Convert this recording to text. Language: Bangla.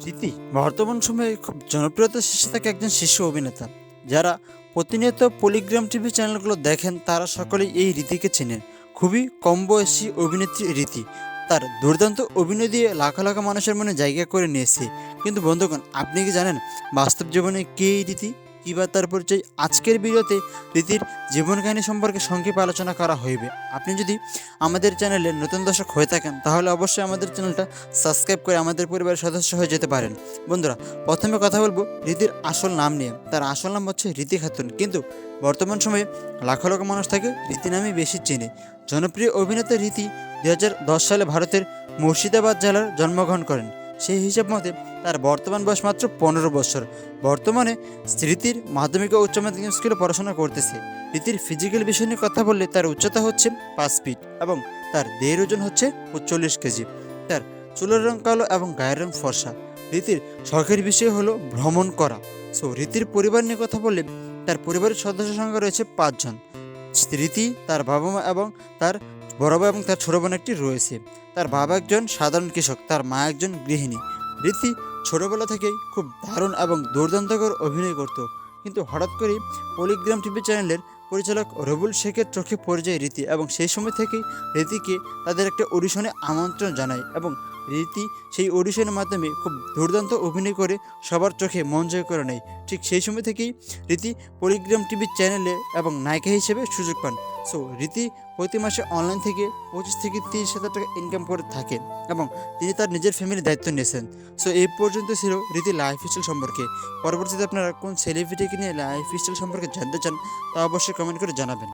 রীতি বর্তমান সময়ে খুব জনপ্রিয়তার শীর্ষে থাকে একজন শিশু অভিনেতা। যারা প্রতিনিয়ত পলিগ্রাম টিভি চ্যানেলগুলো দেখেন তারা সকলেই এই রীতিকে চেনেন। খুবই কম বয়সী অভিনেত্রী রীতি তার দুর্দান্ত অভিনয় দিয়ে লাখো লাখো মানুষের মনে জায়গা করে নিয়েছে। কিন্তু বন্ধুগণ, আপনি কি জানেন বাস্তব জীবনে কে এই রীতি, কী বা তার পরিচয়? আজকের ভিডিওতে রীতির জীবন কাহিনী সম্পর্কে সংক্ষেপে আলোচনা করা হইবে। আপনি যদি আমাদের চ্যানেলে নতুন দর্শক হয়ে থাকেন তাহলে অবশ্যই আমাদের চ্যানেলটা সাবস্ক্রাইব করে আমাদের পরিবারের সদস্য হয়ে যেতে পারেন। বন্ধুরা, প্রথমে কথা বলবো রীতির আসল নাম নিয়ে। তার আসল নাম হচ্ছে রীতি খাতুন, কিন্তু বর্তমান সময়ে লাখো লাখো মানুষ তাকে রীতি নামেই বেশি চেনে। জনপ্রিয় অভিনেতা রীতি 2010 সালে ভারতের মুর্শিদাবাদ জেলার জন্মগ্রহণ করেন। সেই হিসাব মতে তার বর্তমান বয়স মাত্র 15 বছর। বর্তমানে রীতির মাধ্যমিক ও উচ্চ মাধ্যমিক স্কুলে পড়াশোনা করতেছে। রীতির ফিজিক্যাল বিষয় নিয়ে কথা বললে তার উচ্চতা হচ্ছে 5 ফিট এবং তার দেহের ওজন হচ্ছে 40 কেজি। তার চুলের রং কালো এবং গায়ের রং ফর্সা। রীতির শখের বিষয় হলো ভ্রমণ করা। রীতির পরিবার নিয়ে কথা বললে তার পরিবারের সদস্য সংখ্যা রয়েছে 5 জন। রীতি, তার বাবা মা এবং তার বড় ভাই এবং তার ছোট বোন একটি রয়েছে। তার বাবা একজন সাধারণ কৃষক, তার মা একজন গৃহিণী। রীতি ছোটবেলা থেকেই খুব দারুণ এবং দুর্দান্তকর অভিনয় করত, কিন্তু হঠাৎ করেই পলিগ্রাম টিভি চ্যানেলের পরিচালক রবুল শেখের চোখে পড়ে যায় রীতি, এবং সেই সময় থেকেই রীতিকে তাদের একটা অডিশনে আমন্ত্রণ জানায় এবং রীতি সেই অডিশনের মাধ্যমে খুব দুর্দান্ত অভিনয় করে সবার চোখে মন জয় করে নেয়। ঠিক সেই সময় থেকেই রীতি পলিগ্রাম টিভি চ্যানেলে এবং নায়িকা হিসেবে সুযোগ পান। রীতি প্রতি মাসে অনলাইন থেকে 25 থেকে 30 হাজার টাকা ইনকাম করে থাকেন এবং তিনি তার নিজের ফ্যামিলির দায়িত্ব নিয়েছেন। এই পর্যন্ত ছিল রীতি লাইফস্টাইল সম্পর্কে। পরবর্তীতে আপনারা কোন সেলিব্রিটিকে নিয়ে লাইফস্টাইল সম্পর্কে জানতে চান তা অবশ্যই কমেন্ট করে জানাবেন।